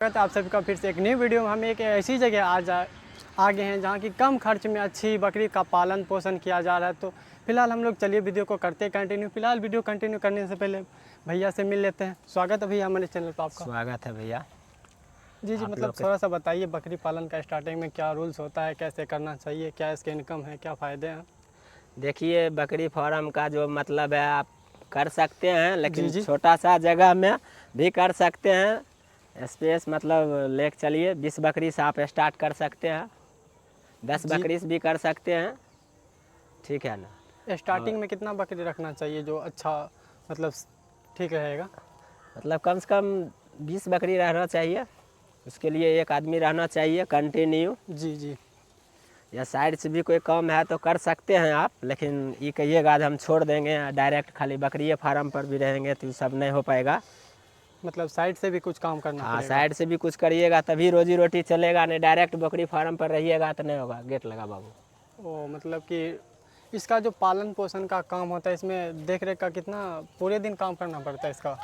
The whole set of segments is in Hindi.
स्वागत है आप सभी का फिर से एक नई वीडियो में। हम एक ऐसी जगह आ गए हैं जहाँ की कम खर्च में अच्छी बकरी का पालन पोषण किया जा रहा है। तो फिलहाल हम लोग चलिए वीडियो को करते हैं कंटिन्यू। फिलहाल वीडियो कंटिन्यू करने से पहले भैया से मिल लेते हैं। स्वागत है भैया हमारे चैनल पर आपका। स्वागत है भैया। जी मतलब थोड़ा सा बताइए बकरी पालन का स्टार्टिंग में क्या रूल्स होता है, कैसे करना चाहिए, क्या इसके इनकम है, क्या फ़ायदे हैं? देखिए बकरी फार्म का जो मतलब है आप कर सकते हैं, लेकिन जी। छोटा सा जगह में भी कर सकते हैं। स्पेस मतलब लेके चलिए 20 बकरी से आप स्टार्ट कर सकते हैं, 10 बकरी से भी कर सकते हैं, ठीक है ना। स्टार्टिंग में कितना बकरी रखना चाहिए जो अच्छा मतलब ठीक रहेगा? मतलब कम से कम 20 बकरी रहना चाहिए, उसके लिए एक आदमी रहना चाहिए कंटिन्यू। जी। या साइड से भी कोई काम है तो कर सकते हैं आप, लेकिन ये कहिएगा हम छोड़ देंगे डायरेक्ट खाली बकरी फार्म पर भी रहेंगे तो सब नहीं हो पाएगा। मतलब साइड से भी कुछ काम करना हाँ, पड़ेगा। साइड से भी कुछ करिएगा तभी रोजी रोटी चलेगा, नहीं डायरेक्ट बकरी फार्म पर रहिएगा तो नहीं होगा। गेट लगा बाबू। ओ मतलब कि इसका जो पालन पोषण का काम होता है इसमें देख रेख का कितना पूरे दिन काम करना पड़ता है इसका?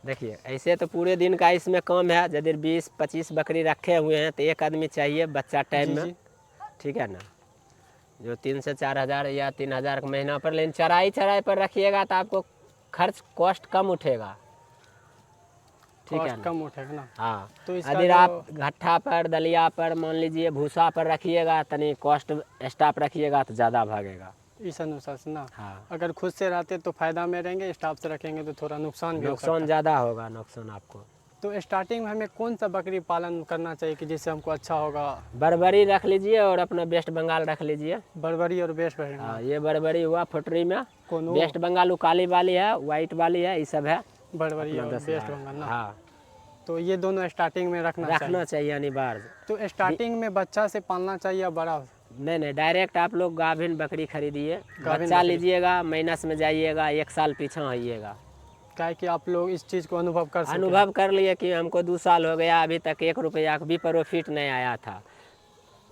देखिए ऐसे तो पूरे दिन का इसमें काम है। यदि 20-25 बकरी रखे हुए हैं तो एक आदमी चाहिए बच्चा टाइम में, ठीक है ना, जो 3 से 4 हज़ार या 3 हज़ार का महीना पर। लेकिन चराई पर रखिएगा तो आपको खर्च कॉस्ट कम उठेगा, ठीक है ना, कम उठेगा ना। हाँ। तो यदि आप घट्ठा पर दलिया पर मान लीजिए भूसा पर रखिएगा तनी कॉस्ट स्टाफ रखिएगा तो ज़्यादा भागेगा इस अनुसार से ना। हाँ, अगर खुद से रहते तो फायदा में रहेंगे, स्टाफ से रखेंगे तो थोड़ा नुकसान भी हो सकता है। ज़्यादा होगा नुकसान आपको। तो स्टार्टिंग में हमें कौन सा बकरी पालन करना चाहिए कि जिससे हमको अच्छा होगा? बर्बरी रख लीजिए और अपना वेस्ट बंगाल रख लीजिए। बर्बरी और वेस्ट बंगाल। हाँ, ये बर्बरी हुआ फुटरी में, कौन? वेस्ट बंगाल काली वाली है, वाइट वाली है, ये सब है बर्बरी और वेस्ट बंगाल ना। हाँ, तो ये दोनों स्टार्टिंग में रखना चाहिए अनिवार्य। तो स्टार्टिंग में बच्चा से पालना चाहिए या बड़ा? नहीं, डायरेक्ट आप लोग गाभिन बकरी खरीदिए, बच्चा लीजिएगा, माइनस में जाइएगा, 1 साल पीछे आइएगा। क्या है कि आप लोग इस चीज़ को अनुभव कर लिए कि हमको 2 साल हो गया, अभी तक 1 रुपया का भी प्रॉफिट नहीं आया था।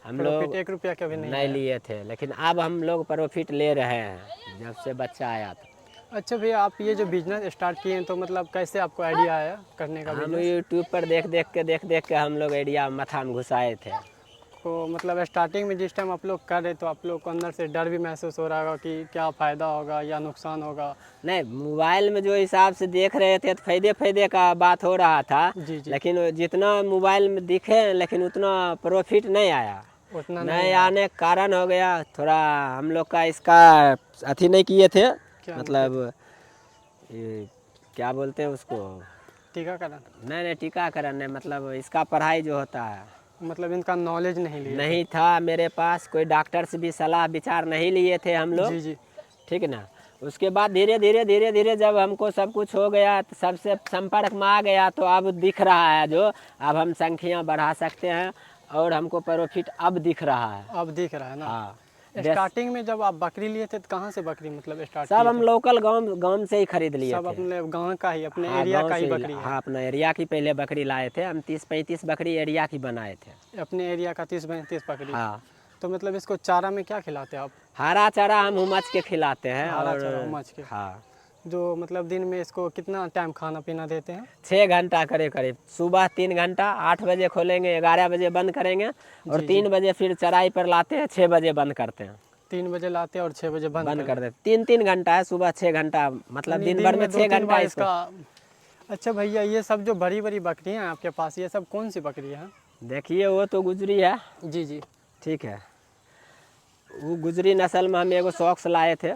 हम लोग 1 रुपया का भी नहीं लिए थे, लेकिन अब हम लोग प्रॉफिट ले रहे हैं जब से बच्चा आया था। अच्छा भैया, आप ये जो बिजनेस स्टार्ट किए हैं तो मतलब कैसे आपको आइडिया आया करने का? हम यूट्यूब पर देख के हम लोग आइडिया माथा में घुसाए थे। तो मतलब स्टार्टिंग में जिस टाइम आप लोग कर रहे तो आप लोग को अंदर से डर भी महसूस हो रहा होगा कि क्या फ़ायदा होगा या नुकसान होगा? नहीं, मोबाइल में जो हिसाब से देख रहे थे तो फायदे का बात हो रहा था। जी। लेकिन जितना मोबाइल में दिखे लेकिन उतना प्रॉफिट नहीं आया। उतना नहीं आने का कारण हो गया थोड़ा हम लोग का इसका अथी नहीं किए थे, मतलब ये क्या बोलते हैं उसको, टीकाकरण? नहीं टीकाकरण नहीं, मतलब इसका पढ़ाई जो होता है, मतलब इनका नॉलेज नहीं था मेरे पास। कोई डॉक्टर से भी सलाह विचार नहीं लिए थे हम लोग। जी। ठीक है ना। उसके बाद धीरे धीरे जब हमको सब कुछ हो गया तो सबसे संपर्क में आ गया तो अब दिख रहा है जो अब हम संख्या बढ़ा सकते हैं और हमको प्रॉफिट अब दिख रहा है ना। हाँ। स्टार्टिंग में जब आप बकरी लिए थे तो कहाँ से बकरी मतलब स्टार्ट? सब हम लोकल गांव से ही खरीद लिए थे। सब अपने गांव का ही, अपने एरिया का ही बकरी है? हाँ, अपना एरिया की पहले बकरी लाए थे हम। 30-35 बकरी एरिया की बनाए थे, अपने एरिया का 30-35 बकरी। हाँ। तो मतलब इसको चारा में क्या खिलाते हैं आप? हरा चारा हम उमच के खिलाते हैं। हरा चारा उमच के? हाँ। जो मतलब दिन में इसको कितना टाइम खाना पीना देते हैं? 6 घंटा करीब। सुबह 3 घंटा, 8 बजे खोलेंगे, 11 बजे बंद करेंगे और 3 बजे फिर चराई पर लाते हैं, 6 बजे बंद करते हैं। 3 बजे लाते हैं और 6 बजे बंद कर देते। 3-3 घंटा है, सुबह 6 घंटा, मतलब दिन भर में 6 घंटा इसका। अच्छा भैया, ये सब जो बड़ी बकरियां हैं आपके पास, ये सब कौन सी बकरियां हैं? देखिए वो तो गुजरी है। जी। ठीक है। वो गुजरी नस्ल में हम एगो सॉक्स लाए थे।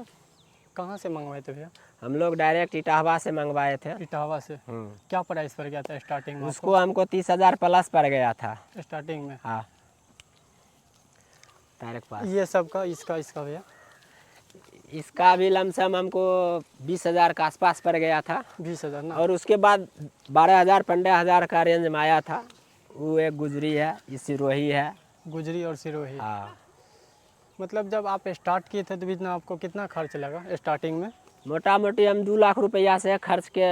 कहाँ से मंगवाए थे भैया? हम लोग डायरेक्ट इटाहवा से मंगवाए थे। इटाहवा से? क्या प्राइस पड़ गया था स्टार्टिंग में? उसको हमको 30,000 प्लस पड़ गया था स्टार्टिंग में। हाँ, डायरेक्ट पास। ये सब का इसका भैया? इसका भी लमसम हमको 20,000 के आसपास पड़ गया था। 20,000 ना। और उसके बाद 12,000-15,000 का रेंज में आया था। वो एक गुजरी है, ये सिरोही है। गुजरी और सिरोही? हाँ। मतलब जब आप स्टार्ट किए थे तो बिजना आपको कितना खर्च लगा स्टार्टिंग में? मोटा मोटी हम 2 लाख रुपया से खर्च के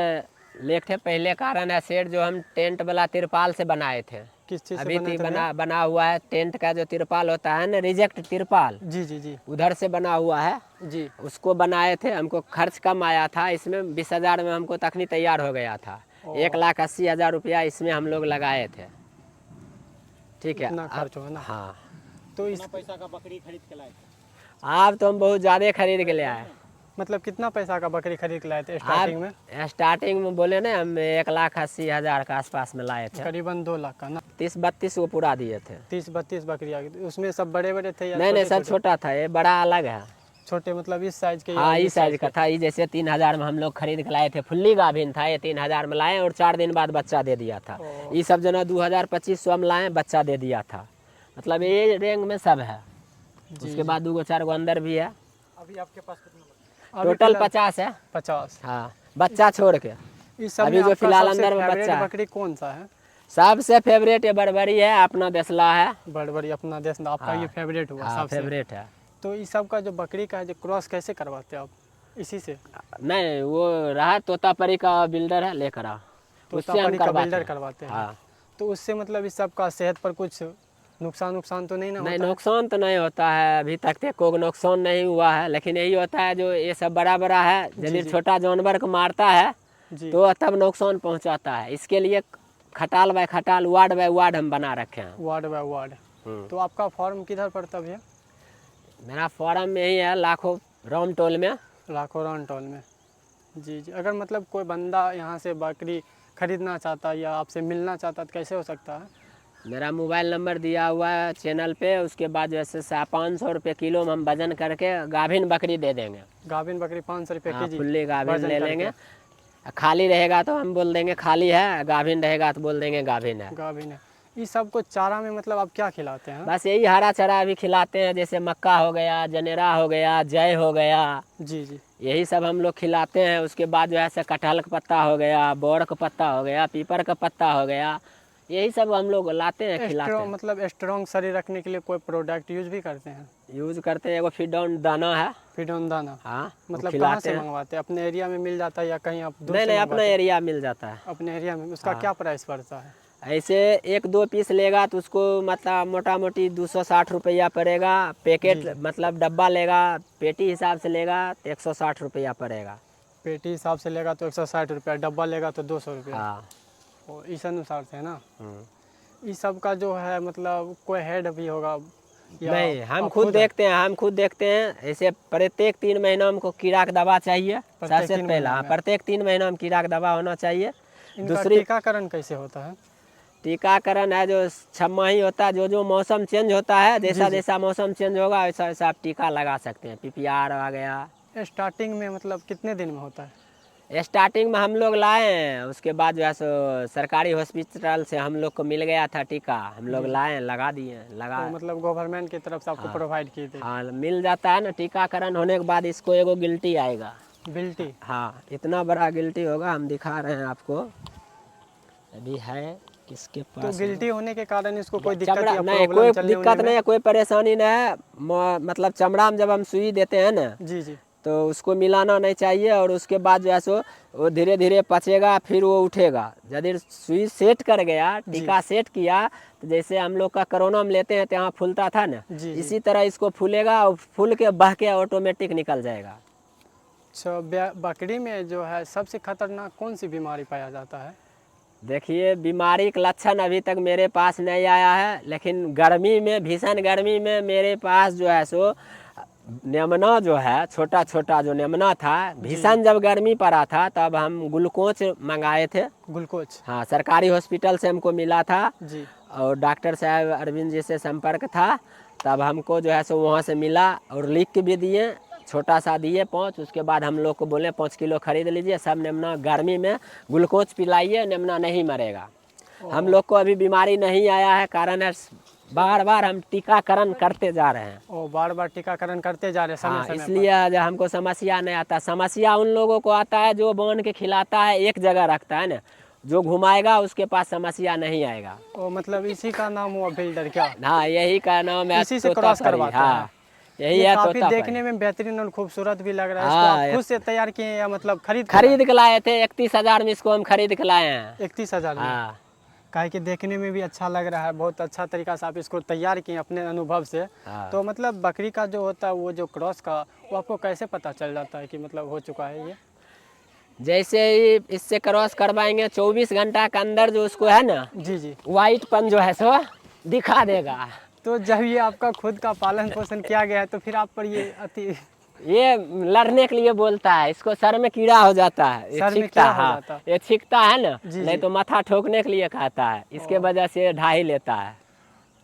ले थे। पहले कारण है सेट जो हम टेंट वाला तिरपाल से बनाए थे। किस चीज़ से अभी बना हुआ है टेंट का जो तिरपाल होता है ना, रिजेक्ट तिरपाल। जी। उधर से बना हुआ है जी। उसको बनाए थे। हमको खर्च कम आया था इसमें, 20,000 में हमको तखनी तैयार हो गया था। 1,80,000 रुपया इसमें हम लोग लगाए थे। ठीक है। इतना खर्च हो ना। हाँ, तो इस पैसा का बकरी खरीद के लाए थे? आप तो हम बहुत ज़्यादा खरीद के ले आए। मतलब कितना पैसा का बकरी खरीद के लाए थे स्टार्टिंग में? आप स्टार्टिंग में बोले ना, हम 1,80,000 के आसपास में लाए थे। करीबन 2 लाख का ना। 30-32 को पूरा दिए थे। 30-32 बकरी आ गई थी। उसमें सब बड़े बड़े थे या नहीं, सब छोटे-छोटे? छोटा था, ये बड़ा अलग है। छोटे मतलब इस साइज के या हाँ, इस इस साइज का था। ये जैसे 3,000 में हम लोग खरीद के लाए थे, फुल्ली गाभिन था, ये 3,000 में लाए और 4 दिन बाद बच्चा दे दिया था। ओ। ये सब जना 2,000-2500 में लाए, बच्चा दे दिया था। मतलब ये रेंज में सब है। उसके बाद 2-4 गो अंदर भी है। अभी आपके पास कितना बकरी? अभी टोटल फिलहाल 50 है। 50। हाँ, बच्चा छोड़ के। इस सब अभी में जो आपका फिलहाल सबसे अंदर में फेवरेट बच्चा है। बकरी कौन सा है? सबसे फेवरेट ये बरबरी है, अपना देसला है। बड़बड़ी अपना देश आपका हाँ। ये फेवरेट हुआ हाँ, सबसे। फेवरेट है। तो इस सब का जो बकरी का है जो क्रॉस कैसे करवाते हैं आप? इसी से नहीं, वो रहा तोतापरी का बिल्डर है, लेकर आओ, उससे हम तोतापरी का करवाते बिल्डर हैं। करवाते हैं। हाँ। तो उससे मतलब इस सब का सेहत पर कुछ नुकसान तो नहीं ना नहीं, होता है? नुकसान तो नहीं होता है, अभी तक तो कोई नुकसान नहीं हुआ है। लेकिन यही होता है, जो ये सब बड़ा बड़ा है, यदि जी। छोटा जानवर को मारता है जी। तो तब नुकसान पहुंचाता है। इसके लिए खटाल बाय खटाल, वार्ड बाय वार्ड हम बना रखे हैं। Ward by ward. तो आपका फॉर्म किधर पड़ता भैया? मेरा फार्म में ही है, लाखों राम टोल में। लाखोरान टोल में। जी जी। अगर मतलब कोई बंदा यहाँ से बकरी खरीदना चाहता या आपसे मिलना चाहता तो कैसे हो सकता है? मेरा मोबाइल नंबर दिया हुआ है चैनल पे। उसके बाद जैसे 500 रुपये किलो में हम वजन करके गाभिन बकरी दे देंगे। गाभिन बकरी 500 रुपये हाँ, के जी फुल्ली गाभिन वजन ले करके? लेंगे। खाली रहेगा तो हम बोल देंगे खाली है, गाभिन रहेगा तो बोल देंगे गाभिन है। गाभिन है। इस सब को चारा में मतलब आप क्या खिलाते हैं? बस यही हरा चारा अभी खिलाते हैं, जैसे मक्का हो गया, जनेरा हो गया, जय हो गया, जी जी। यही सब हम लोग खिलाते हैं। उसके बाद जो है से कटहल का पत्ता हो गया, बोर का पत्ता हो गया, पीपर का पत्ता हो गया, यही सब हम लोग लाते हैं, खिलाते हैं। मतलब स्ट्रॉन्ग शरीर रखने के लिए कोई प्रोडक्ट यूज भी करते हैं? यूज करते हैं, एगो फीड ऑन दाना है। फीड ऑन दाना? हाँ, वो मतलब कहाँ खिलाते से हैं। मंगवाते हैं? अपने एरिया में मिल जाता है या कहीं आप दूर नहीं से नहीं, अपना मंगवाते हैं? एरिया मिल जाता है। अपने एरिया में। उसका क्या प्राइस पड़ता है? ऐसे 1-2 पीस लेगा तो उसको मतलब मोटा मोटी 260 रुपया पड़ेगा। पैकेट मतलब डब्बा लेगा, पेटी हिसाब से लेगा तो 160 रुपया पड़ेगा। पेटी हिसाब से लेगा तो 160 रुपया, डब्बा लेगा तो 200 रुपया। हाँ। और इस अनुसार से है ना? इस सब का जो है मतलब कोई हेड भी होगा या नहीं, हम आप खुद देखते हैं। ऐसे प्रत्येक 3 महीना में हमको कीड़ा का दवा चाहिए। प्रत्येक सबसे 3 पहला महीना में? प्रत्येक 3 महीना में कीड़ा का दवा होना चाहिए। इनका दूसरी टीकाकरण कैसे होता है? टीकाकरण है जो 6 माही होता है, जो मौसम चेंज होता है, जैसा जी। जैसा मौसम चेंज होगा वैसा वैसा आप टीका लगा सकते हैं। PPR आ गया। स्टार्टिंग में मतलब कितने दिन में होता है? स्टार्टिंग में हम लोग लाए हैं, उसके बाद जो है सो सरकारी हॉस्पिटल से हम लोग को मिल गया था टीका, हम लोग लाए, लगा दिए, लगा। तो मतलब गवर्नमेंट की तरफ से आपको प्रोवाइड किए थे? हाँ, मिल जाता है ना। टीकाकरण होने के बाद इसको एगो गिल्टी आएगा। बिल्टी? हाँ, इतना बड़ा गिल्टी होगा, हम दिखा रहे हैं आपको। अभी है किसके तो पास? गिल्टी होने के कारण इसको कोई दिक्कत चमड़ा या नहीं, प्रॉब्लम कोई चलने दिक्कत उलने नहीं है, कोई परेशानी नहीं है। मतलब चमड़ा में जब हम सुई देते हैं ना, में? जी जी। तो उसको मिलाना नहीं चाहिए। और उसके बाद जो है सो वो धीरे धीरे पचेगा, फिर वो उठेगा। यदि सुई सेट कर गया, टीका सेट किया, तो जैसे हम लोग का कोरोना में लेते हैं तो यहाँ फूलता था ना, जी। इसी तरह इसको फूलेगा और फूल के बह के ऑटोमेटिक निकल जाएगा। अच्छा, बकरी में जो है सबसे खतरनाक कौन सी बीमारी पाया जाता है? देखिए, बीमारी का लक्षण अभी तक मेरे पास नहीं आया है, लेकिन गर्मी में, भीषण गर्मी में मेरे पास जो है सो नेमना जो है, छोटा छोटा जो नेमना था, भीषण जब गर्मी पड़ा था तब हम ग्लूकोज मंगाए थे। ग्लूकोज? हाँ, सरकारी हॉस्पिटल से हमको मिला था। जी। और डॉक्टर साहब अरविंद जी से संपर्क था, तब हमको जो है सो वहाँ से मिला और लिख के भी दिए, छोटा सा दिए 5। उसके बाद हम लोग को बोले 5 किलो खरीद लीजिए, सब नेमना गर्मी में ग्लूकोज पिलाइए, नेमना नहीं मरेगा। हम लोग को अभी बीमारी नहीं आया है, कारण है बार बार हम टीकाकरण करते जा रहे हैं। और बार बार टीकाकरण करते जा रहे हैं हाँ, समय समय इसलिए जो हमको समस्या नहीं आता। समस्या उन लोगों को आता है जो बांध के खिलाता है, एक जगह रखता है ना, जो घुमाएगा उसके पास समस्या नहीं आएगा। पर। और मतलब इसी का नाम हुआ बिल्डर क्या? हाँ, यही का नाम है, इसी से क्रॉस तोतापरी। करवाते हाँ, हैं? यही ये है काफी तोतापरी। देखने में बेहतरीन और खूबसूरत भी लग रहा है। इसको हाँ, आप खुद से तैयार किए हैं या मतलब खरीद के लाए थे। 31,000 में इसको हम खरीद के लाए हैं। 31,000 में? हाँ। काहे कि देखने में भी अच्छा लग रहा है, बहुत अच्छा तरीका से आप इसको तैयार किए अपने अनुभव से। हाँ। तो मतलब बकरी का जो होता है वो जो क्रॉस का, वो आपको कैसे पता चल जाता है कि मतलब हो चुका है ये? जैसे ही इससे क्रॉस करवाएंगे 24 घंटा के अंदर जो उसको है ना, जी जी। वाइट पन जो है सो दिखा देगा। तो जब ये आपका खुद का पालन पोषण किया गया है तो फिर आप पर ये अति ये लड़ने के लिए बोलता है, इसको सर में कीड़ा हो जाता है, ये सर में छींकता कीड़ा हो है, जाता है। ये छींकता है ना, जी, नहीं जी। तो माथा ठोकने के लिए खाता है, इसके वजह से ये ढाई लेता है।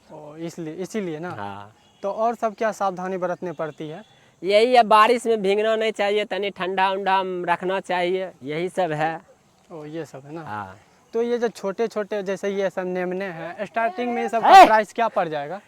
ओ, इसलिए इसीलिए ना। हाँ, तो और सब क्या सावधानी बरतनी पड़ती है? यही है, बारिश में भीगना नहीं चाहिए, तनी ठंडा उंडा रखना चाहिए, यही सब है। ओ, ये सब है ना। हाँ, तो ये जो छोटे छोटे जैसे ये सब नेमने हैं, स्टार्टिंग में ये सब है। का प्राइस क्या पड़ जाएगा?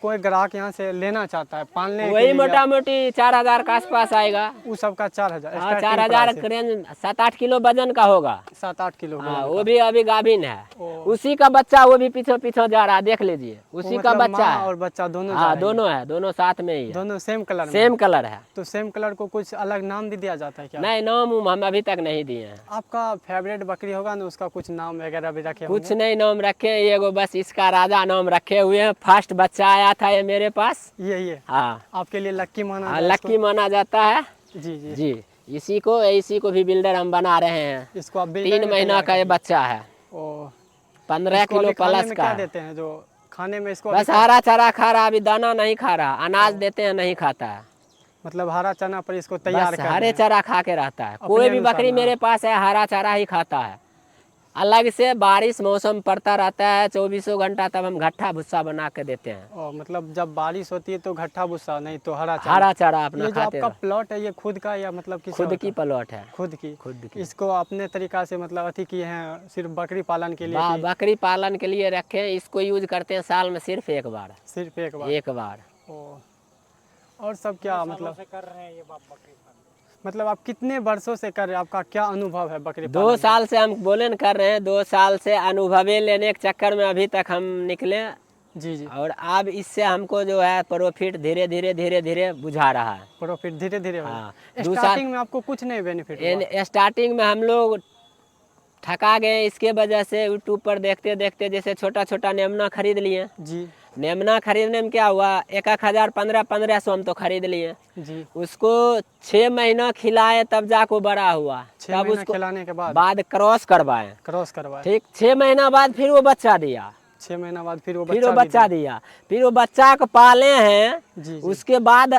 कोई ग्राहक यहाँ से लेना चाहता है पालने के वही लिए मोटा मोटी 4000 के आसपास आएगा। उस सब का 4000 हाँ, 4000 के रेंज, 7-8 किलो वजन का होगा। 7-8 किलो हाँ, का। वो भी अभी गाभिन है, ओ। उसी का बच्चा वो भी पीछे पीछे जा रहा है, देख लीजिए, उसी वो का मतलब बच्चा माँ है। और बच्चा दोनों जा हाँ, रहे हैं? दोनों है, दोनों साथ में ही है, दोनों सेम कलर में? सेम कलर है। तो सेम कलर को कुछ अलग नाम भी दिया जाता है क्या? नहीं, नाम उम हम अभी तक नहीं दिए हैं। आपका फेवरेट बकरी होगा ना, उसका कुछ नाम वगैरह भी रखे कुछ होंगे? नहीं नाम रखे, ये वो बस इसका राजा नाम रखे हुए हैं। फर्स्ट बच्चा आया था ये मेरे पास। ये हाँ, आपके लिए लक्की माना हाँ, जाए लक्की माना जाता है। इसको? जी जी। जी, इसी को भी बिल्डर हम बना रहे हैं। इसको आप 3 महीना का ये बच्चा है, ओ 15 इसको किलो अभी खाने प्लस में का क्या है। देते हैं जो खाने में इसको बस अभी हरा चारा खा रहा, अभी दाना नहीं खा रहा, अनाज देते हैं नहीं खाता है, मतलब हरा चना पर इसको तैयार बस कर हरे चारा खा के रहता है। अपने कोई भी अनुसार बकरी ना। मेरे पास है हरा चारा ही खाता है। अलग से बारिश मौसम पड़ता रहता है 24 घंटा, तब हम घट्ठा भुस्सा बना के देते हैं। और मतलब जब बारिश होती है तो घट्ठा भूसा, नहीं तो हरा चना। हरा चारा अपना ये जो खाते आपका रहो। प्लॉट है ये खुद का या मतलब किसी खुद और की का? प्लॉट है, खुद की। खुद की। इसको अपने तरीका से मतलब अथी किए हैं सिर्फ बकरी पालन के लिए कि बकरी पालन के लिए रखे हैं। इसको यूज करते हैं साल में सिर्फ एक बार, सिर्फ एक बार? एक बार। ओ, और सब क्या मतलब से कर रहे हैं ये बाप बकरी पालन? मतलब आप कितने वर्षों से कर रहे हैं? आपका क्या अनुभव है बकरी 2 पालन का? साल से हम बोले न कर रहे हैं, 2 साल से अनुभवे लेने के चक्कर में अभी तक हम निकले। जी जी। और अब इससे हमको जो है प्रॉफिट धीरे धीरे बुझा रहा है। प्रॉफिट धीरे धीरे हो हाँ, रहा है। 2 साल स्टार्टिंग में आपको कुछ नहीं बेनिफिट हुआ? स्टार्टिंग में हम लोग ठका गए इसके वजह से। यूट्यूब पर देखते देखते जैसे छोटा छोटा नेमना खरीद लिए। जी नेमना खरीदने में क्या हुआ, 1,000 1500 हम तो खरीद लिए। जी। उसको 6 महीना खिलाए तब जाको बड़ा हुआ। 6 तब महीना उसको खिलाने के बाद क्रॉस करवाए। क्रॉस करवाए? ठीक, 6 महीना बाद फिर वो बच्चा दिया। 6 महीना बाद फिर वो फिर वो भी बच्चा दिया। फिर वो बच्चा को पाले हैं। जी जी। उसके बाद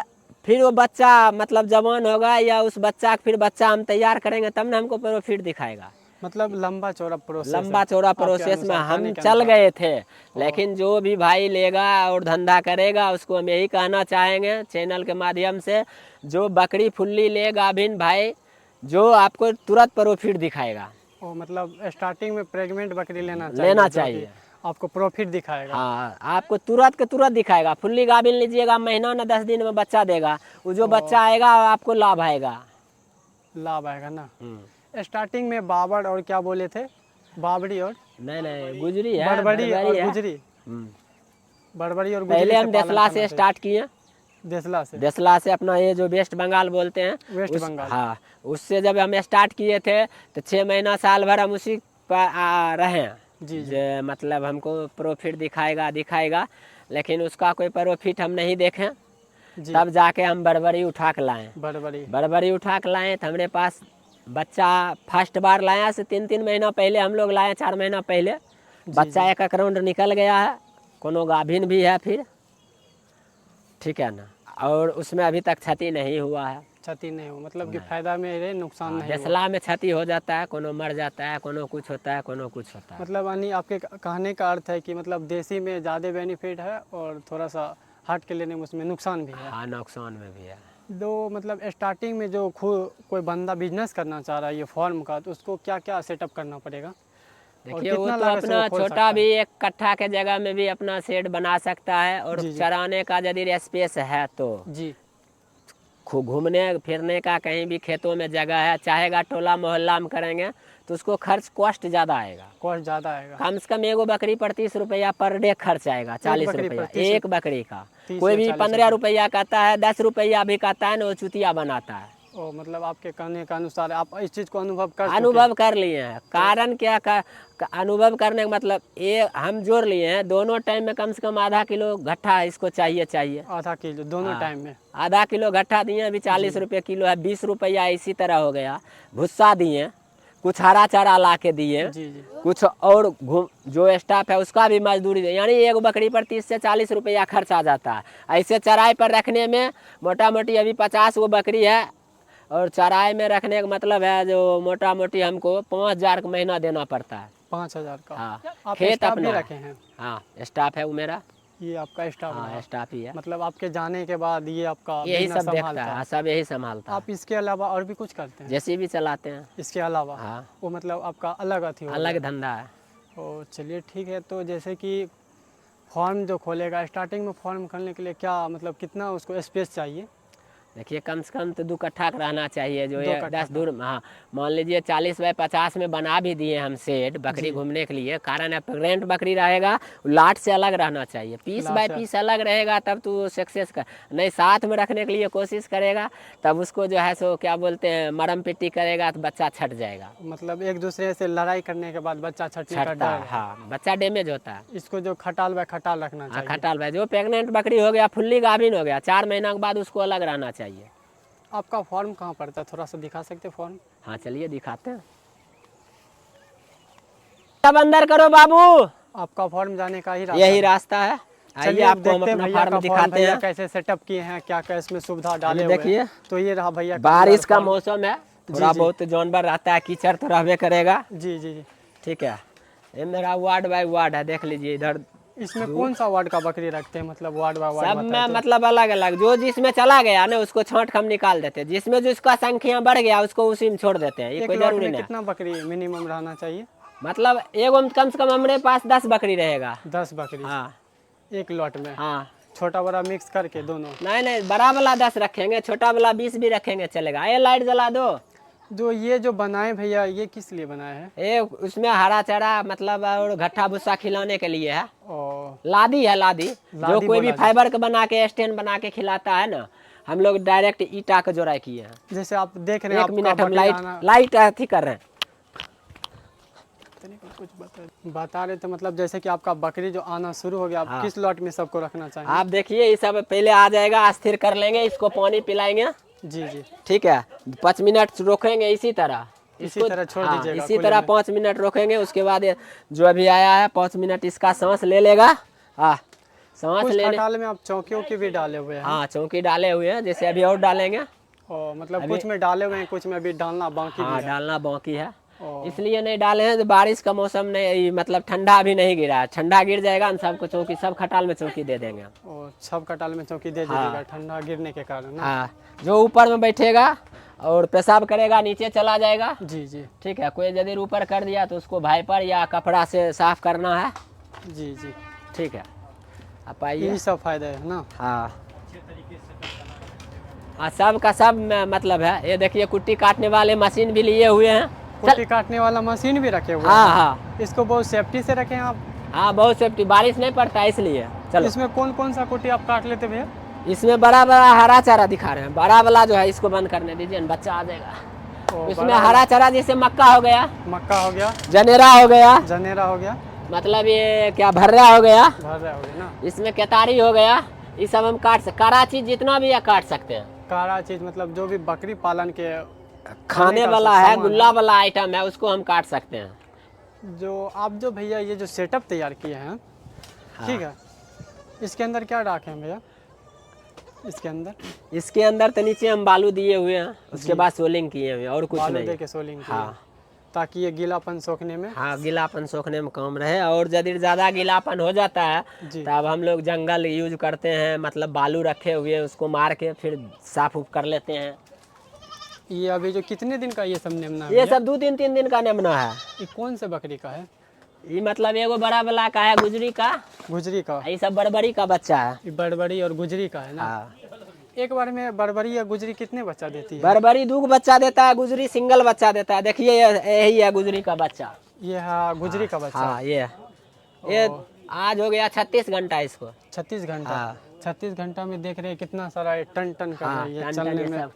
फिर वो बच्चा मतलब जवान होगा, या उस बच्चा फिर बच्चा हम तैयार करेंगे तब ना हमको प्रॉफिट दिखाएगा। मतलब लंबा चौड़ा प्रोसेस लंबा है। चौड़ा आपके प्रोसेस में अनुसार, हम करने के चल अनुसार। गए थे। लेकिन जो भी भाई लेगा और धंधा करेगा उसको हम यही कहना चाहेंगे चैनल के माध्यम से, जो बकरी फुल्ली ले गाभिन भाई, जो आपको तुरंत प्रॉफिट दिखाएगा। ओ मतलब स्टार्टिंग में प्रेग्नेंट बकरी लेना जो कि चाहिए। आपको प्रॉफिट दिखाएगा। हाँ, आपको तुरंत के तुरंत दिखाएगा। फुल्ली गाभिन लीजिएगा, महीना न 10 दिन में बच्चा देगा। वो जो बच्चा आएगा आपको लाभ आएगा। लाभ आएगा ना। स्टार्टिंग में बाबर और क्या बोले थे, बाबरी और नहीं गुजरी है, बड़बड़ी और है। गुजरी? बड़बड़ी और गुजरी पहले से हम पालन देसला करना से चाहिए। स्टार्ट किए। देसला से? देसला से अपना ये जो वेस्ट बंगाल बोलते हैं, वेस्ट बंगाल। हाँ, उससे जब हम स्टार्ट किए थे तो 6 महीना साल भर हम उसी पर रहे हैं। जी जी। जे मतलब हमको प्रॉफिट दिखाएगा, लेकिन उसका कोई प्रॉफिट हम नहीं देखें। जी। तब जाके हम बड़बड़ी उठा के लाए। बड़बड़ी उठा के लाए तो हमारे पास बच्चा फर्स्ट बार लाया से 3 महीना पहले हम लोग लाए, 4 महीना पहले बच्चा एक राउंड निकल गया है। कोनो गाभिन भी है फिर, ठीक है ना। और उसमें अभी तक क्षति नहीं हुआ है। क्षति नहीं हो मतलब कि फायदा में रहे, नुकसान नहीं हुआ। देसला में क्षति हो जाता है, कोनो मर जाता है, कोनो कुछ होता है, कोनो कुछ होता है। मतलब यानी आपके कहने का अर्थ है कि मतलब देसी में ज़्यादा बेनिफिट है और थोड़ा सा हट के लेने में उसमें नुकसान भी है। हाँ, नुकसान में भी है। दो मतलब स्टार्टिंग में जो कोई बंदा बिजनेस करना चाह रहा है ये फार्म का, तो उसको क्या क्या सेटअप करना पड़ेगा? देखिए, वो तो अपना छोटा भी 1 कट्ठा के जगह में भी अपना शेड बना सकता है। और जी, जी। चराने का यदि स्पेस है तो जी। घूमने फिरने का कहीं भी खेतों में जगह है, चाहेगा टोला मोहल्ला में करेंगे तो उसको खर्च कॉस्ट ज़्यादा आएगा। कॉस्ट ज़्यादा आएगा? कम से कम एगो बकरी पर 30 रुपया पर डे खर्च आएगा। 40 बकरी रुपया पर 30 एक बकरी का। 30 कोई या भी 40 15 रुपया कहता है, 10 रुपया भी कहता है ना, वो चुतिया बनाता है। ओ मतलब आपके कहने के अनुसार आप इस चीज़ को अनुभव कर चुके हैं? अनुभव कर लिए हैं। कारण क्या अनुभव करने का मतलब ये हम जोड़ लिए हैं, दोनों टाइम में कम से कम आधा किलो घट्ठा इसको चाहिए। आधा किलो दोनों हाँ। टाइम में? आधा किलो घट्ठा दिए, अभी 40 रुपये किलो है, 20 रुपया इसी तरह हो गया। भुस्सा दिए, कुछ हरा चारा ला के दिए, जी जी कुछ और घूम जो स्टाफ है उसका भी मजदूरी दे, यानी एक बकरी पर 30 से 40 रुपया खर्च आ जाता है। ऐसे चराई पर रखने में मोटा मोटी अभी 50 वो बकरी है, और चराई में रखने का मतलब है जो मोटा मोटी हमको 5,000 का महीना देना पड़ता है। 5,000 का। हाँ, आप खेत स्टाफ अपना भी है। रखे हैं? हाँ, स्टाफ है वो मेरा। ये आपका स्टाफ हाँ, रहा। स्टाफ ही है, मतलब आपके जाने के बाद ये आपका यही बिजनेस सब देखता संभालता है। है? हाँ, सब यही संभालता है। आप इसके अलावा और भी कुछ करते हैं? जैसे भी चलाते हैं। इसके अलावा हाँ, वो मतलब आपका अलग अथी हो अलग गया। धंधा है। ओ चलिए ठीक है। तो जैसे कि फार्म जो खोलेगा, स्टार्टिंग में फार्म खोलने के लिए क्या मतलब कितना उसको स्पेस चाहिए? देखिए कम से कम तो 2 कट्ठा का रहना चाहिए, जो 2 ये कट्ठा 10 दूर। हाँ, मान लीजिए 40 बाय 50 में बना भी दिए हम शेड बकरी जी। घूमने के लिए। कारण है प्रेग्नेंट बकरी रहेगा, लाट से अलग रहना चाहिए, पीस लाट बाय से- पीस अलग रहेगा, तब तो सक्सेस कर। नहीं, साथ में रखने के लिए कोशिश करेगा, तब उसको जो है सो क्या बोलते हैं मरम पिट्टी करेगा तो बच्चा छट जाएगा। मतलब एक दूसरे से लड़ाई करने के बाद बच्चा छटने का छटता डर है, है। हाँ, बच्चा डैमेज होता है। इसको जो खटाल व खटाल रखना हाँ, चाहिए। खटाल भाई जो प्रेग्नेंट बकरी हो गया, फुल्ली गाभिन हो गया, 4 महीना के बाद उसको अलग रहना चाहिए। आपका फॉर्म कहाँ पड़ता है? थोड़ा सा दिखा सकते फॉर्म? हाँ, चलिए दिखाते हैं। सब अंदर करो बाबू, आपका फॉर्म जाने का ही यही रास्ता रास्ता है। है। आइए चलिए आपको हम देखते हैं अपना भैया का फार्म फॉर्म दिखाते भैया हैं। कैसे सेटअप किए हैं, क्या क्या इसमें सुविधा डाले हुए देखिए, हैं। तो ये रहा भैया बारिश का फॉर्म। मौसम है, थोड़ा जी। बहुत जानवर रहता है, कीचड़ तो रहबे करेगा। जी जी जी। ठीक है, ये मेरा वार्ड बाय वार्ड है, देख लीजिए इधर। इसमें कौन सा वार्ड का बकरी रखते हैं? मतलब वार्ड बाय वार्ड सब में बताते हैं। मतलब अलग अलग, जो जिसमें चला गया ना उसको छांट हम निकाल देते हैं, जिसमें जिसका संख्या बढ़ गया उसको उसी में छोड़ देते हैं। ये एक कोई लॉट जरूरी में नहीं। कितना बकरी मिनिमम रहना चाहिए? मतलब एगो में कम से कम हमारे पास 10 बकरी रहेगा। 10 बकरी हाँ एक लॉट में? हाँ, छोटा बड़ा मिक्स करके दोनों? नहीं, बड़ा वाला 10 रखेंगे, छोटा वाला 20 भी रखेंगे, चलेगा। ये लाइट जला दो। जो ये जो बनाए भैया, ये किस लिए बनाए हैं? ये उसमें हरा चारा मतलब और घट्टा भूसा खिलाने के लिए है। और लादी है, लादी जो लादी कोई भी बोला फाइबर का बना के स्टैंड बना के खिलाता है ना, हम लोग डायरेक्ट ईटा का जोड़ाई किए हैं। जैसे आप देख रहे हैं, एक आपका मिनट, हम बकरी लाइट आना- लाइट अथी कर रहे हैं। कुछ बता रहे थे मतलब जैसे कि आपका बकरी जो आना शुरू हो गया, आप हाँ। किस लॉट में सबको रखना चाहिए? आप देखिए, ये सब पहले आ जाएगा, स्थिर कर लेंगे, इसको पानी पिलाएंगे। जी जी। ठीक है, 5 मिनट रोकेंगे इसी तरह, इसी इसको- तरह छोड़ हाँ, दीजिएगा इसी खुले तरह में। 5 मिनट रोकेंगे। उसके बाद ये जो अभी आया है 5 मिनट इसका सांस ले लेगा। हाँ, सांस कुछ लेने। खटाल में आप चौकियों की भी डाले हुए हैं? हाँ, चौकी डाले हुए हैं, जैसे अभी और डालेंगे। और मतलब अभी- कुछ में डाले हुए हैं, कुछ में अभी डालना बाकी हाँ, भी है। डालना बाकी है, और इसलिए नहीं डाले हैं। तो बारिश का मौसम नहीं, मतलब ठंडा अभी नहीं गिरा है, ठंडा गिर जाएगा ना सबको चौकी, सब खटाल में चौकी दे देंगे। और सब खटाल में चौकी दे हाँ। दीजिएगा ठंडा गिरने के कारण ना? हाँ, जो ऊपर में बैठेगा और पेशाब करेगा नीचे चला जाएगा। जी जी ठीक है, कोई यदि ऊपर कर दिया तो उसको वाइपर या कपड़ा से साफ करना है। जी जी। ठीक है, आप आइए। यही सब फायदा है ना? हाँ हाँ, सब का सब में मतलब है। ये देखिए, कुट्टी काटने वाले मशीन भी लिए हुए हैं। कुट्टी काटने वाला मशीन भी रखे हुए हैं? हाँ हाँ इसको बहुत सेफ्टी से रखें आप? हाँ, बहुत सेफ्टी, बारिश नहीं पड़ता है इसलिए। चलो, इसमें कौन कौन सा कुट्टी आप काट लेते भैया? इसमें बड़ा बड़ा हरा चारा दिखा रहे हैं, बड़ा वाला जो है इसको बंद करने दीजिए ना, बच्चा आ जाएगा। और इसमें बड़ा हरा चारा जैसे मक्का हो गया, मक्का हो गया, जनेरा हो गया, जनेरा हो गया, मतलब ये क्या भर्रा हो गया, भर्रा हो गया ना? इसमें केतारी हो गया, ये सब हम काट सकते, कारा चीज जितना भी है काट सकते हैं। कारा चीज मतलब जो भी बकरी पालन के खाने का वाला है, सामान गुल्ला वाला आइटम है, उसको हम काट सकते हैं। जो आप जो भैया ये जो सेटअप तैयार किए हैं, ठीक है, इसके अंदर क्या रखे हैं भैया? इसके अंदर तो नीचे हम बालू दिए हुए हैं, उसके जी। बाद सोलिंग किए हुए हैं, और कुछ बालू नहीं दे है। के सोलिंग किए, हाँ ताकि ये गीलापन सोखने में। हाँ, गीलापन सोखने में काम रहे। और यदि ज़्यादा गीलापन हो जाता है जी। तब हम लोग जंगल यूज करते हैं, मतलब बालू रखे हुए हैं, उसको मार के फिर साफ उफ कर लेते हैं। ये अभी जो कितने दिन का ये सब निमना है ये भैया? सब 2-3 दिन का नेमना है। ये कौन से बकरी का है? ये मतलब एगो बड़ा वाला का है, गुजरी का, गुजरी का? ये सब बड़बड़ी का बच्चा है। ये बड़बड़ी और गुजरी का है ना? हाँ, एक बार में बड़बड़ी या गुजरी कितने बच्चा देती है? बड़बड़ी 2 बच्चा देता है, गुजरी सिंगल बच्चा देता है। देखिए, यही है गुजरी का बच्चा। ये है गुजरी का बच्चा? हाँ, ये आज हो गया 36 घंटा इसको। 36 घंटा? हाँ। 36 घंटा में देख रहे हैं कितना सारा ये टन टन कर हाँ, रही है टन चलने टन ये में। सब,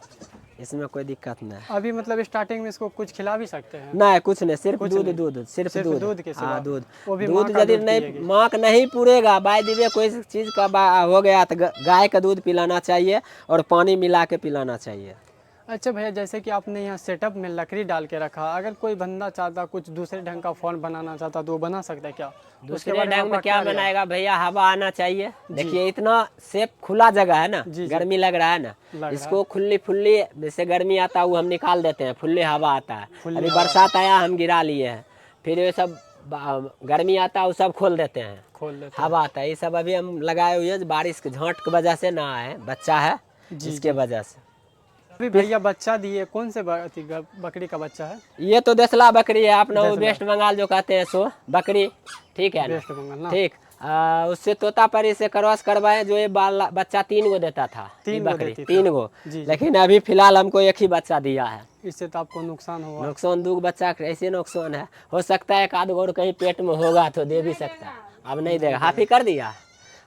इसमें कोई दिक्कत नहीं। अभी मतलब स्टार्टिंग में इसको कुछ खिला भी सकते हैं? नहीं, कुछ नहीं, सिर्फ कुछ दूध नहीं? दूध, सिर्फ सिर्फ दूध। दूध के सिवा? हाँ, दूध। वो भी माँ दूध का यदि दूध नहीं, पिएगी? माँ का नहीं पूरेगा, बाय दिवे कोई चीज का हो गया तो गाय का दूध पिलाना चाहिए और पानी मिला के पिलाना चाहिए। अच्छा भैया, जैसे कि आपने यहाँ सेटअप में लकड़ी डाल के रखा, अगर कोई बंदा चाहता कुछ दूसरे ढंग का फ़ोन बनाना चाहता तो वो बना सकता है क्या? दूसरे बारे ढंग में आपका क्या राय है? बनाएगा भैया, हवा आना चाहिए। देखिए इतना सेफ खुला जगह है ना, जी, जी। गर्मी लग रहा है ना, रहा है। इसको खुली फुल्ली जैसे गर्मी आता है वो हम निकाल देते हैं, फुल्ली हवा आता है। फुल्ली अभी हवा। बरसात आया हम गिरा लिए हैं, फिर ये सब गर्मी आता है वो सब खोल देते हैं, खोल लेते हवा आता है। ये सब अभी हम लगाए हुए हैं, बारिश के झांट की वजह से ना आए, बच्चा है जी, इसके वजह से। अभी भैया बच्चा दिए, कौन से बकरी का बच्चा है? ये तो देसला बकरी है अपना, वो देसला। वेस्ट बंगाल जो कहते हैं सो बकरी, ठीक है ना? वेस्ट बंगाल ना? ठीक। उससे तोतापरी से क्रॉस करवाए, जो ये बच्चा 3 गो देता था, ये 3 गो बकरी देती थी। 3 गो। जी, जी। लेकिन अभी फिलहाल हमको एक ही बच्चा दिया है। इससे तो आपको नुकसान हुआ। नुकसान 2 बच्चा कैसे नुकसान है, हो सकता है एक आध गो कहीं पेट में होगा तो दे भी सकता है, अब नहीं देगा, हाफी कर दिया,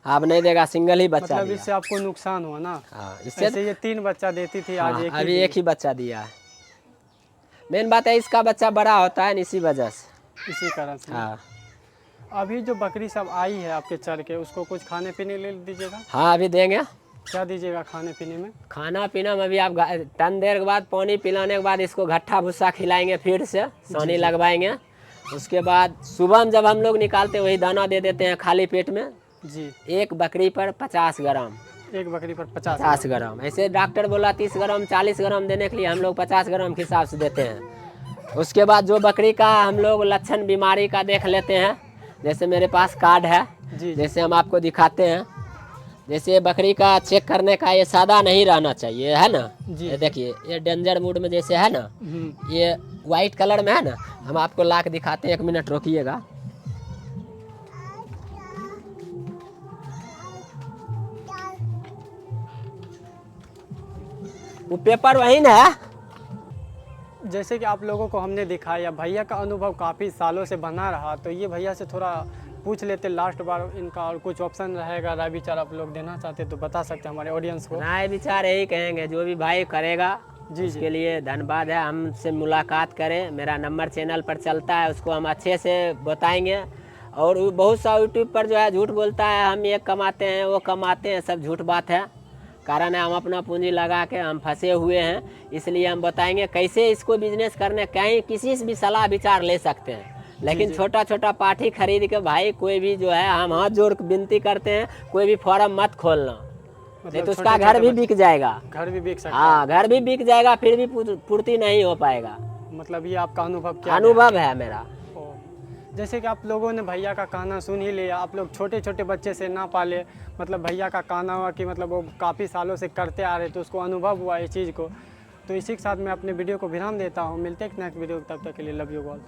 अब नहीं देगा, सिंगल ही बच्चा मतलब दिया। इससे आपको नुकसान हुआ ना? हाँ, इससे ये 3 बच्चा देती थी, आज हाँ, एक अभी ही एक ही बच्चा दिया है। मेन बात है इसका बच्चा बड़ा होता है ना, इसी वजह से। इसी कारण से। हाँ अभी जो बकरी सब आई है आपके चर के, उसको कुछ खाने पीने ले दीजिएगा। हाँ, अभी देंगे। क्या दीजिएगा खाने पीने में? खाना पीना में अभी आप टन देर के बाद पानी पिलाने के बाद इसको घट्ठा भूसा खिलाएंगे, फिर से सानी लगवाएंगे। उसके बाद सुबह में जब हम लोग निकालते वही दाना दे देते हैं खाली पेट में। जी। एक बकरी पर 50 ग्राम, एक बकरी पर 50 50 ग्राम। ऐसे डॉक्टर बोला 30 ग्राम 40 ग्राम देने के लिए, हम लोग 50 ग्राम के हिसाब से देते हैं। उसके बाद जो बकरी का हम लोग लक्षण बीमारी का देख लेते हैं, जैसे मेरे पास कार्ड है, जी। जैसे हम आपको दिखाते हैं। जैसे बकरी का चेक करने का, ये सादा नहीं रहना चाहिए, है ना? जी। ये देखिए ये डेंजर मूड में जैसे है ना, ये वाइट कलर में है ना, हम आपको ला के दिखाते हैं, 1 मिनट रोकिएगा। वो पेपर वही ना है। जैसे कि आप लोगों को हमने दिखाया, भैया का अनुभव काफ़ी सालों से बना रहा, तो ये भैया से थोड़ा पूछ लेते लास्ट बार इनका, और कुछ ऑप्शन रहेगा राय विचार आप लोग देना चाहते तो बता सकते हैं हमारे ऑडियंस को। राय विचार यही कहेंगे, जो भी भाई करेगा जी, उसके लिए धन्यवाद है। हमसे मुलाकात करें, मेरा नंबर चैनल पर चलता है, उसको हम अच्छे से बताएंगे। और बहुत सा यूट्यूब पर जो है झूठ बोलता है, हम ये कमाते हैं वो कमाते हैं, सब झूठ बात है। कारण है हम अपना पूंजी लगा के हम फंसे हुए हैं, इसलिए हम बताएंगे कैसे इसको बिजनेस करने। कहीं किसी से भी सलाह विचार ले सकते हैं, लेकिन छोटा छोटा पाठी खरीद के भाई कोई भी जो है, हम हाथ जोड़ के विनती करते हैं, कोई भी फॉर्म मत खोलना, नहीं तो उसका घर भी बिक जाएगा। घर भी बिक सकता है। हाँ, घर भी बिक जाएगा, फिर भी पूर्ति नहीं हो पाएगा। मतलब ये आपका अनुभव क्या अनुभव है मेरा। जैसे कि आप लोगों ने भैया का कहना सुन ही लिया, आप लोग छोटे छोटे बच्चे से ना पाले, मतलब भैया का कहना हुआ कि मतलब वो काफ़ी सालों से करते आ रहे, तो उसको अनुभव हुआ इस चीज़ को। तो इसी के साथ मैं अपने वीडियो को विराम देता हूँ, मिलते हैं नेक्स्ट वीडियो, तब तक के लिए लव यू ऑल।